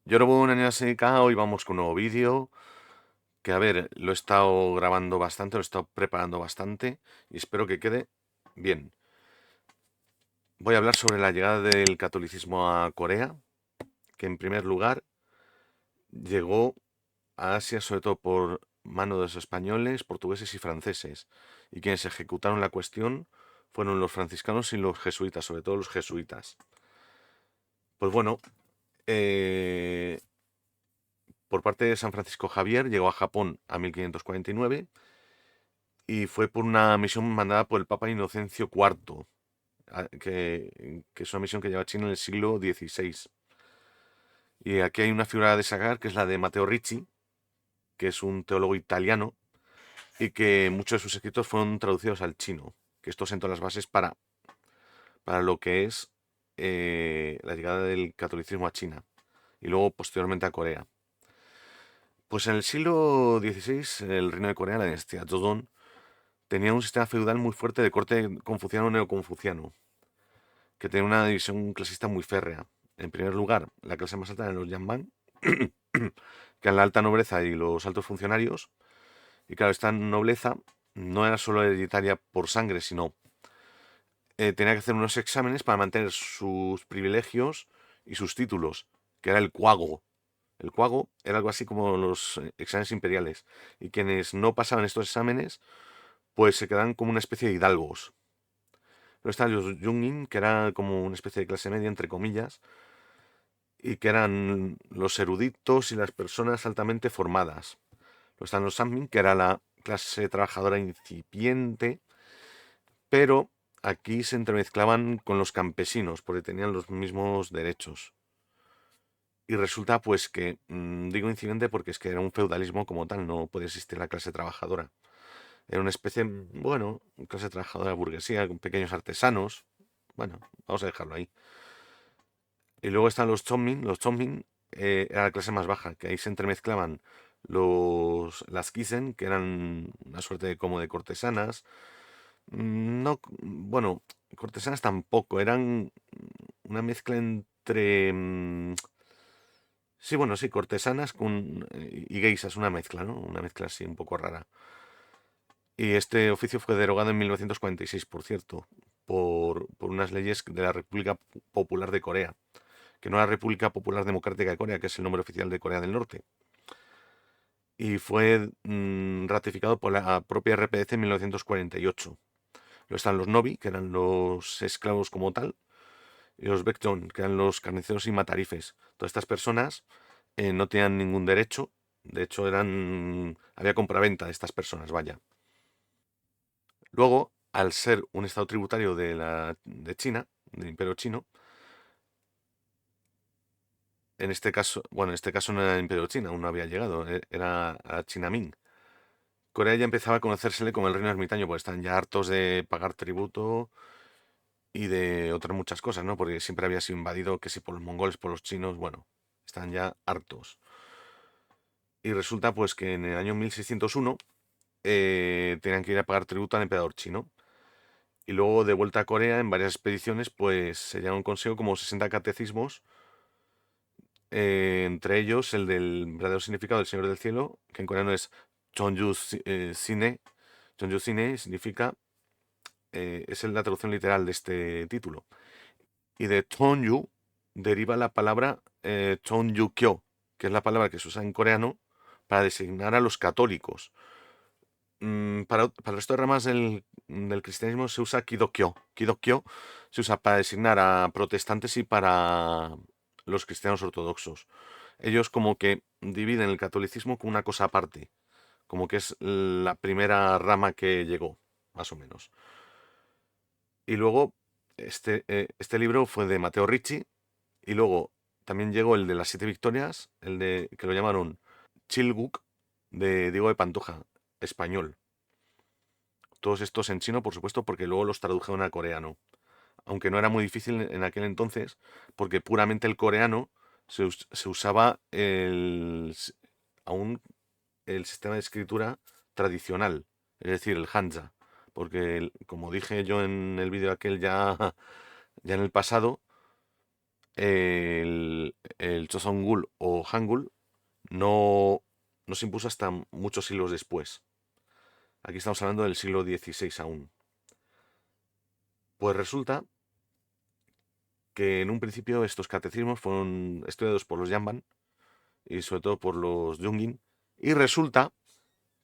여러분 안녕하십니까? Hoy vamos con un nuevo vídeo que, a ver, lo he estado grabando bastante, lo he estado preparando bastante y espero que quede bien. Voy a hablar sobre la llegada del catolicismo a Corea, que en primer lugar llegó a Asia sobre todo por mano de los españoles, portugueses y franceses, y quienes ejecutaron la cuestión fueron los franciscanos y los jesuitas, sobre todo los jesuitas. Pues bueno, eh, por parte de San Francisco Javier llegó a Japón a 1549 y fue por una misión mandada por el Papa Inocencio IV, que es una misión que lleva a China en el siglo XVI. Y aquí hay una figura a destacar que es la de Matteo Ricci, que es un teólogo italiano y que muchos de sus escritos fueron traducidos al chino, que esto sentó las bases para lo que es la llegada del catolicismo a China y luego posteriormente a Corea. Pues en el siglo XVI el reino de Corea, la dinastía Joseon, tenía un sistema feudal muy fuerte de corte confuciano-neoconfuciano, que tenía una división clasista muy férrea. En primer lugar, la clase más alta eran los Yanban, que eran la alta nobleza y los altos funcionarios. Y claro, esta nobleza no era solo hereditaria por sangre, sino tenía que hacer unos exámenes para mantener sus privilegios y sus títulos, que era el cuago. El cuago era algo así como los exámenes imperiales. Y quienes no pasaban estos exámenes, pues se quedaban como una especie de hidalgos. Luego están los Jungin, que era como una especie de clase media, entre comillas, y que eran los eruditos y las personas altamente formadas. Luego están los Sanmin, que era la clase trabajadora incipiente, pero aquí se entremezclaban con los campesinos, porque tenían los mismos derechos. Y resulta pues que, digo incipiente porque es que era un feudalismo como tal, no puede existir la clase trabajadora. Era una especie, bueno, clase trabajadora burguesía, con pequeños artesanos. Bueno, vamos a dejarlo ahí. Y luego están los Chonmin. Los Chonmin era la clase más baja, que ahí se entremezclaban las Kisen, que eran una suerte de, como de cortesanas. No, bueno, cortesanas tampoco, eran una mezcla entre... sí, bueno, sí, cortesanas y geisas, una mezcla, ¿no? Una mezcla así un poco rara. Y este oficio fue derogado en 1946, por cierto, por unas leyes de la República Popular de Corea, que no era República Popular Democrática de Corea, que es el nombre oficial de Corea del Norte. Y fue ratificado por la propia RPC en 1948. Luego están los Nobi, que eran los esclavos como tal, y los Bekton, que eran los carniceros y matarifes. Todas estas personas no tenían ningún derecho, de hecho había compraventa de estas personas, vaya. Luego, al ser un estado tributario de China, del Imperio Chino, en este caso no era el Imperio China, aún no había llegado, era a China Ming. Corea ya empezaba a conocérsele como el reino ermitaño, pues están ya hartos de pagar tributo y de otras muchas cosas, ¿no? Porque siempre había sido invadido, que si por los mongoles, por los chinos, bueno, están ya hartos. Y resulta pues que en el año 1601 tenían que ir a pagar tributo al emperador chino. Y luego de vuelta a Corea, en varias expediciones, pues se llegaron consigo como 60 catecismos, entre ellos el del verdadero significado del Señor del Cielo, que en coreano es Chonju Sine. Chonju Sine significa, es la traducción literal de este título. Y de Chonju deriva la palabra Chonjukyo, que es la palabra que se usa en coreano para designar a los católicos. Para el resto de ramas del cristianismo se usa Kidokyo. Kidokyo se usa para designar a protestantes y para los cristianos ortodoxos. Ellos como que dividen el catolicismo como una cosa aparte, como que es la primera rama que llegó, más o menos. Y luego este libro fue de Matteo Ricci y luego también llegó el de las siete victorias, el de que lo llamaron Chilguk de Diego de Pantoja, español. Todos estos en chino, por supuesto, porque luego los tradujeron a coreano. Aunque no era muy difícil en aquel entonces, porque puramente el coreano se usaba aún el sistema de escritura tradicional, es decir, el Hanja. Porque, como dije yo en el vídeo aquel ya, ya en el pasado, el Choson o Hangul no, no se impuso hasta muchos siglos después. Aquí estamos hablando del siglo XVI aún. Pues resulta que en un principio estos catecismos fueron estudiados por los Yamban y sobre todo por los Yungin. Y resulta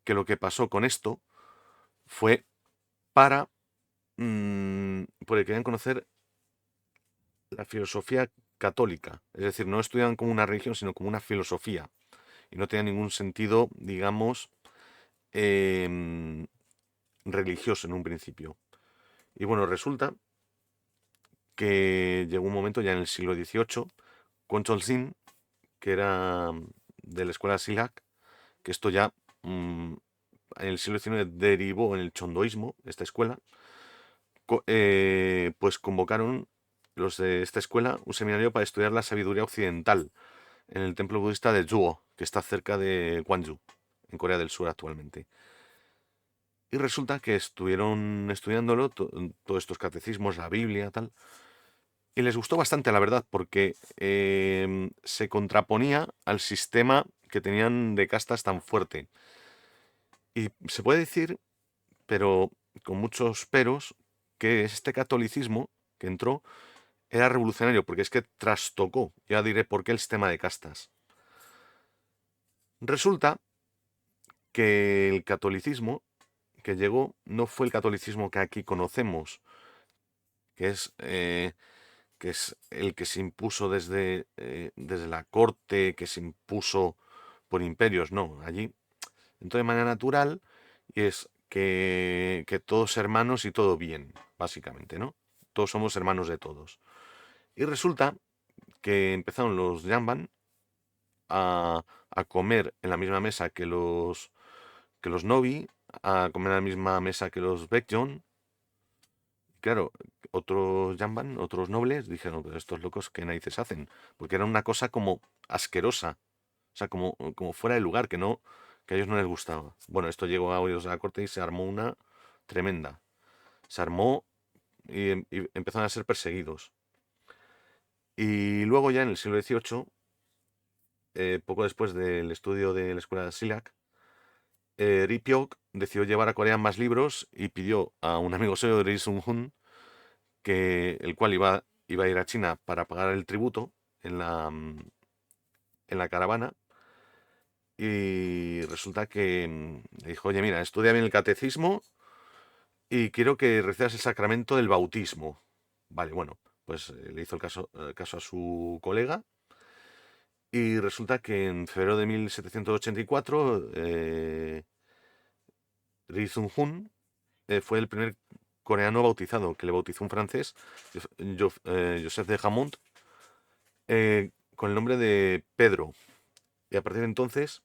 que lo que pasó con esto fue para... porque querían conocer la filosofía católica. Es decir, no estudiaban como una religión, sino como una filosofía. Y no tenía ningún sentido, digamos, em, religioso en un principio. Y bueno, resulta que llegó un momento ya en el siglo XVIII, con Cholsin, que era de la escuela Silak, que esto ya en el siglo XIX derivó en el chondoísmo, esta escuela, pues convocaron los de esta escuela un seminario para estudiar la sabiduría occidental en el templo budista de Juo, que está cerca de Gwangju, en Corea del Sur actualmente. Y resulta que estuvieron estudiándolo, todos estos catecismos, la Biblia, tal, y les gustó bastante, la verdad, porque se contraponía al sistema que tenían de castas tan fuerte. Y se puede decir, pero con muchos peros, que este catolicismo que entró era revolucionario, porque es que trastocó, ya diré por qué, el sistema de castas. Resulta que el catolicismo que llegó no fue el catolicismo que aquí conocemos, que es el que se impuso desde la corte, que se impuso por imperios, no, allí entró de manera natural y es que todos hermanos y todo bien, básicamente, ¿no? Todos somos hermanos de todos. Y resulta que empezaron los Jamban a comer en la misma mesa que los Novi, a comer en la misma mesa que los Baekjeon. Claro, otros Jamban, otros nobles, dijeron, pero estos locos, ¿qué narices hacen? Porque era una cosa como asquerosa, o sea, como fuera de lugar, que a ellos no les gustaba. Bueno, esto llegó a oídos de la corte y se armó una tremenda. Se armó y empezaron a ser perseguidos. Y luego ya en el siglo XVIII, poco después del estudio de la escuela de Silak, Ri Pyok decidió llevar a Corea más libros y pidió a un amigo suyo, Ri Sun-hun, el cual iba a ir a China para pagar el tributo en la caravana. Y resulta que le dijo, oye, mira, estudia bien el catecismo y quiero que recibas el sacramento del bautismo. Vale, bueno, pues le hizo el caso a su colega. Y resulta que en febrero de 1784, Ri Sun-hun fue el primer coreano bautizado, que le bautizó un francés, Joseph de Jamont, con el nombre de Pedro. Y a partir de entonces,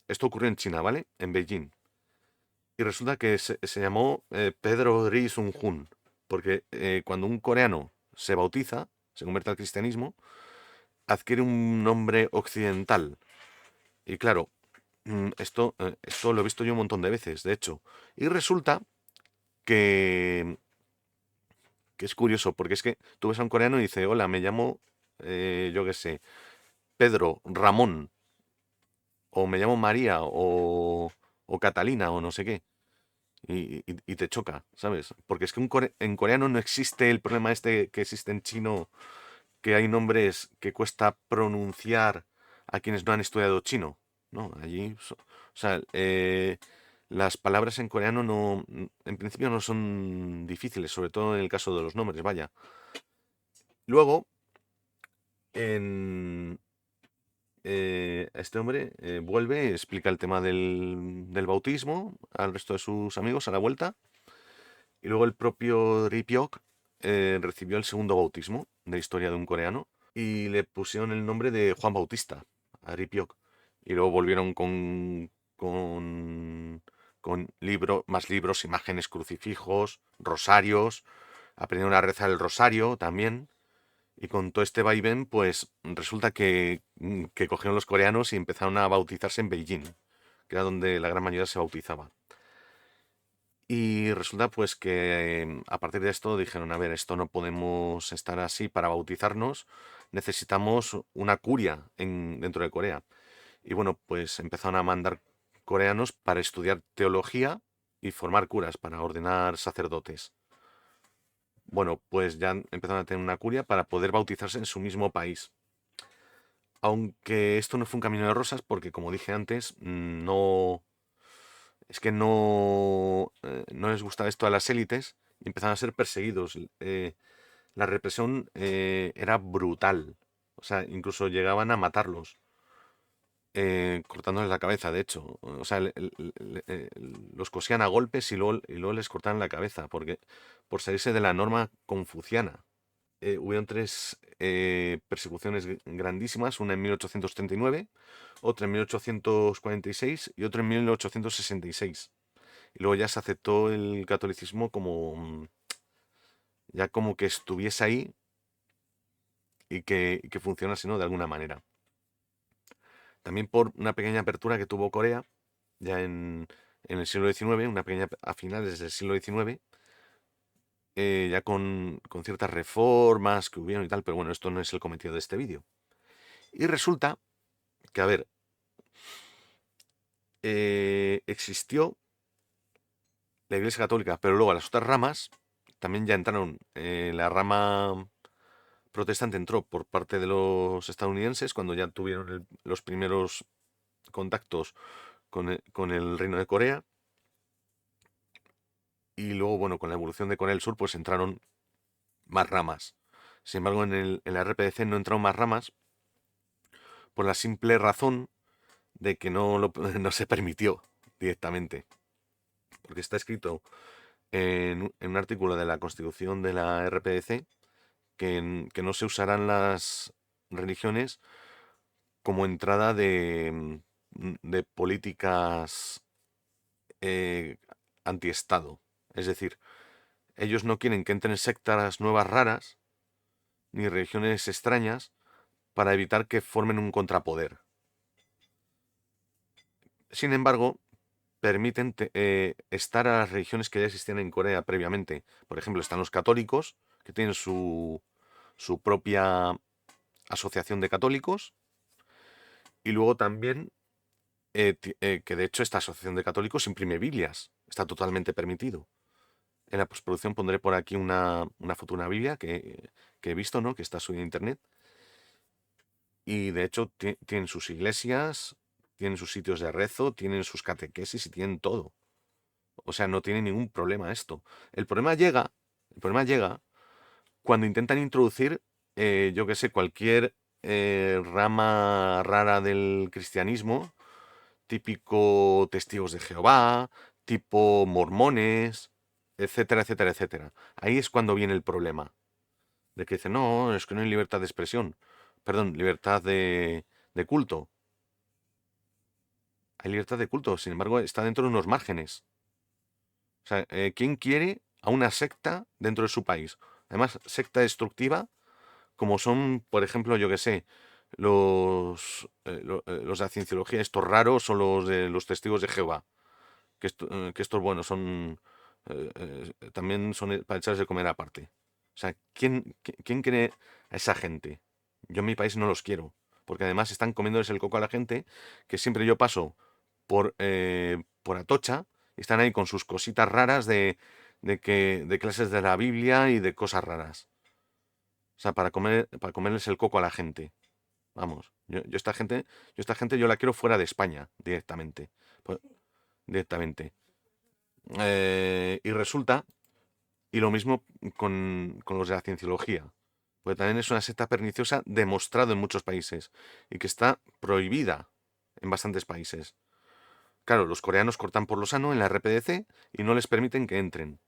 esto ocurrió en China, ¿vale? En Beijing. Y resulta que se llamó Pedro Ri Sun-hun, porque cuando un coreano se bautiza, se convierte al cristianismo, adquiere un nombre occidental. Y claro, esto lo he visto yo un montón de veces, de hecho. Y resulta que, que es curioso, porque es que tú ves a un coreano y dice, hola, me llamo, yo qué sé, Pedro, Ramón, o me llamo María, o Catalina, o no sé qué. Y te choca, ¿sabes? Porque es que en coreano no existe el problema este que existe en chino, que hay nombres que cuesta pronunciar a quienes no han estudiado chino. No, allí, o sea, las palabras en coreano no, en principio no son difíciles, sobre todo en el caso de los nombres, vaya. Luego, en, este hombre vuelve, explica el tema del bautismo al resto de sus amigos a la vuelta. Y luego el propio Ri Pyok recibió el segundo bautismo de la historia de un coreano y le pusieron el nombre de Juan Bautista a Ri Pyok. Y luego volvieron con más libros, imágenes, crucifijos, rosarios. Aprendieron a rezar el rosario también. Y con todo este vaivén, pues resulta que cogieron los coreanos y empezaron a bautizarse en Beijing, que era donde la gran mayoría se bautizaba. Y resulta pues que a partir de esto dijeron, a ver, esto no podemos estar así para bautizarnos, necesitamos una curia dentro de Corea. Y bueno, pues empezaron a mandar coreanos para estudiar teología y formar curas, para ordenar sacerdotes. Bueno, pues ya empezaron a tener una curia para poder bautizarse en su mismo país. Aunque esto no fue un camino de rosas, porque como dije antes, no, es que no les gustaba esto a las élites y empezaron a ser perseguidos. La represión era brutal. O sea, incluso llegaban a matarlos, cortándoles la cabeza, de hecho. O sea, los cosían a golpes y luego les cortaban la cabeza, porque por salirse de la norma confuciana. Hubieron tres persecuciones grandísimas, una en 1839, otra en 1846 y otra en 1866. Y luego ya se aceptó el catolicismo como ya como que estuviese ahí y que funcionase, ¿no? De alguna manera. También por una pequeña apertura que tuvo Corea ya en el siglo XIX, a finales del siglo XIX, ya con ciertas reformas que hubieron y tal, pero bueno, esto no es el cometido de este vídeo. Y resulta que, a ver, existió la Iglesia Católica, pero luego las otras ramas también ya entraron. La rama protestante entró por parte de los estadounidenses cuando ya tuvieron los primeros contactos con el Reino de Corea. Y luego, bueno, con la evolución de Corea del Sur, pues entraron más ramas. Sin embargo, en la RPDC no entraron más ramas por la simple razón de que no se permitió directamente. Porque está escrito en un artículo de la Constitución de la RPDC que no se usarán las religiones como entrada de políticas eh, antiestado. Es decir, ellos no quieren que entren sectas nuevas raras ni religiones extrañas para evitar que formen un contrapoder. Sin embargo, permiten estar a las religiones que ya existían en Corea previamente. Por ejemplo, están los católicos, que tienen su propia asociación de católicos, y luego también que de hecho esta asociación de católicos imprime Biblias, está totalmente permitido. En la postproducción pondré por aquí una foto de una Biblia que he visto, ¿no? Que está subida a internet. Y de hecho tienen sus iglesias, tienen sus sitios de rezo, tienen sus catequesis y tienen todo. O sea, no tiene ningún problema esto. El problema llega, el problema llega cuando intentan introducir, yo qué sé, cualquier rama rara del cristianismo, típico testigos de Jehová, tipo mormones, etcétera, etcétera, etcétera. Ahí es cuando viene el problema. De que dicen, no, es que no hay libertad de expresión. Perdón, libertad de culto. Hay libertad de culto, sin embargo, está dentro de unos márgenes. O sea, ¿quién quiere a una secta dentro de su país? Además, secta destructiva, como son, por ejemplo, yo que sé, los de la cienciología, estos raros, o los de los testigos de Jehová. Que estos, bueno, también son para echarse de comer aparte. O sea, ¿quién quiere a esa gente? Yo en mi país no los quiero, porque además están comiéndoles el coco a la gente, que siempre yo paso por Atocha, y están ahí con sus cositas raras de clases de la Biblia y de cosas raras. O sea, para comerles el coco a la gente. Vamos, yo esta gente yo la quiero fuera de España, directamente. Pues, directamente. Y resulta, y lo mismo con los de la cienciología, porque también es una secta perniciosa demostrado en muchos países y que está prohibida en bastantes países. Claro, los coreanos cortan por lo sano en la RPDC y no les permiten que entren.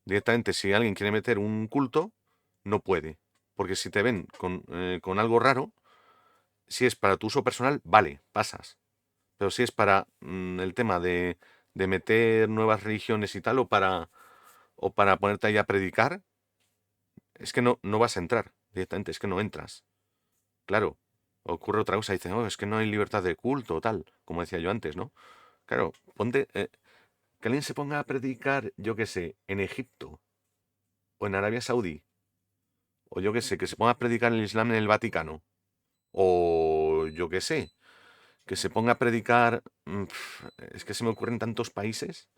Directamente, si alguien quiere meter un culto, no puede. Porque si te ven con algo raro, si es para tu uso personal, vale, pasas. Pero si es para el tema de meter nuevas religiones y tal, o para ponerte ahí a predicar, es que no vas a entrar directamente, es que no entras. Claro, ocurre otra cosa, dicen, oh, es que no hay libertad de culto, tal, como decía yo antes, ¿no? Claro, que alguien se ponga a predicar, yo qué sé, en Egipto, o en Arabia Saudí, O yo qué sé, que se ponga a predicar el Islam en el Vaticano. O yo qué sé, que se ponga a predicar... es que se me ocurren tantos países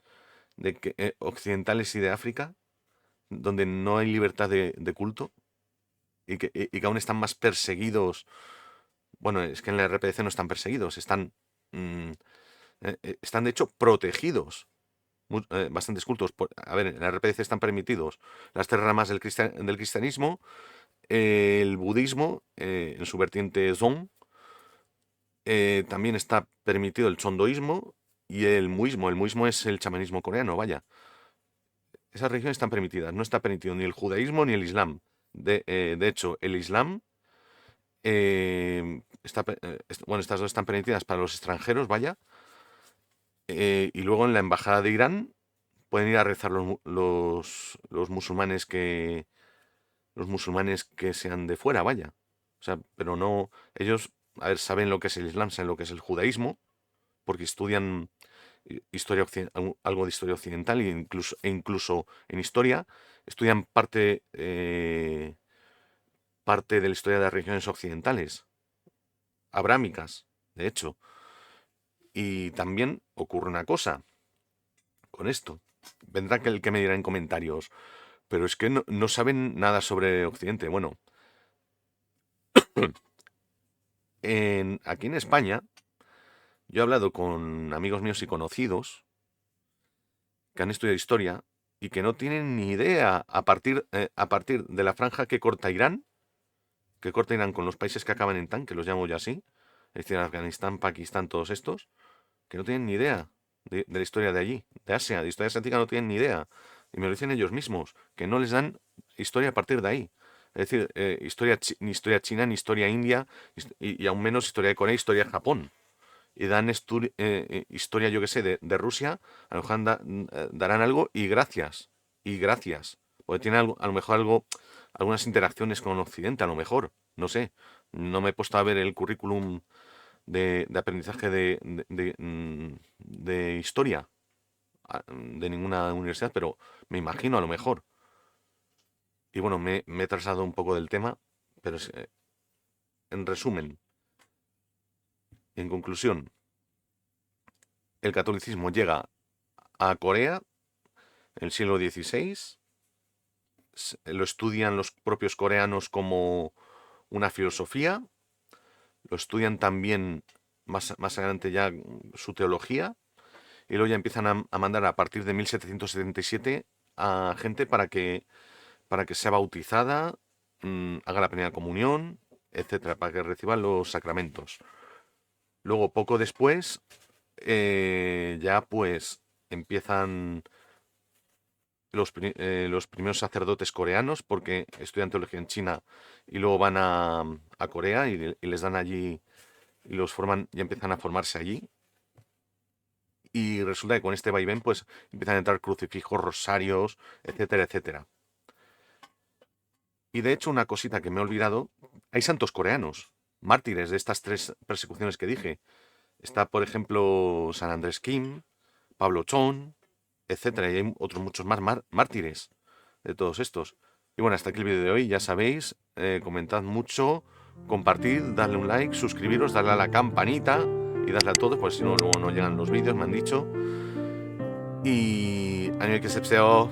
occidentales y de África donde no hay libertad de culto y que aún están más perseguidos. Bueno, es que en la RPC no están perseguidos, mm, están de hecho protegidos. Bastantes cultos. A ver, en la RPC están permitidos las tres ramas del cristianismo, el budismo, en su vertiente Zong, también está permitido el chondoísmo y el muismo. El muismo es el chamanismo coreano, vaya. Esas religiones están permitidas. No está permitido ni el judaísmo ni el islam. De hecho, el islam, bueno, estas dos están permitidas para los extranjeros, vaya. Y luego en la embajada de Irán pueden ir a rezar los musulmanes que sean de fuera, vaya. O sea, pero no, ellos, a ver, saben lo que es el islam, saben lo que es el judaísmo, porque estudian algo de historia occidental e incluso en historia estudian parte de la historia de las religiones occidentales, abrámicas, de hecho. Y también ocurre una cosa con esto. Vendrá el que me dirá en comentarios, pero es que no saben nada sobre Occidente. Bueno, aquí en España, yo he hablado con amigos míos y conocidos que han estudiado historia y que no tienen ni idea a partir de la franja que corta Irán con los países que acaban en tan, que los llamo yo así, es decir, Afganistán, Pakistán, todos estos, que no tienen ni idea de la historia de allí, de Asia, de historia asiática no tienen ni idea. Y me lo dicen ellos mismos, que no les dan historia a partir de ahí. Es decir, ni historia china, ni historia india, y aún menos historia de Corea, historia de Japón. Y dan historia, yo que sé, de Rusia, a lo mejor darán algo y gracias. Porque tiene a lo mejor algunas interacciones con Occidente, a lo mejor, no sé. No me he puesto a ver el currículum de aprendizaje de historia de ninguna universidad, pero me imagino a lo mejor. Y bueno, me he trasladado un poco del tema, pero en resumen, en conclusión, el catolicismo llega a Corea en el siglo XVI, lo estudian los propios coreanos como una filosofía, lo estudian también más adelante ya su teología, y luego ya empiezan a mandar a partir de 1777 a gente para que sea bautizada, haga la primera comunión, etcétera, para que reciban los sacramentos. Luego, poco después, ya pues empiezan los primeros sacerdotes coreanos, porque estudian teología en China y luego van a Corea y les dan allí y los forman y empiezan a formarse allí. Y resulta que con este vaivén pues empiezan a entrar crucifijos, rosarios, etcétera, etcétera. Y de hecho, una cosita que me he olvidado, hay santos coreanos, mártires de estas tres persecuciones que dije. Está, por ejemplo, San Andrés Kim, Pablo Chon, etcétera, y hay otros muchos más mártires de todos estos. Y bueno, hasta aquí el vídeo de hoy, ya sabéis, comentad mucho, compartid, darle un like, suscribiros, darle a la campanita y darle a todos, pues si no, luego no llegan los vídeos, me han dicho. Y 안녕히 계십시오.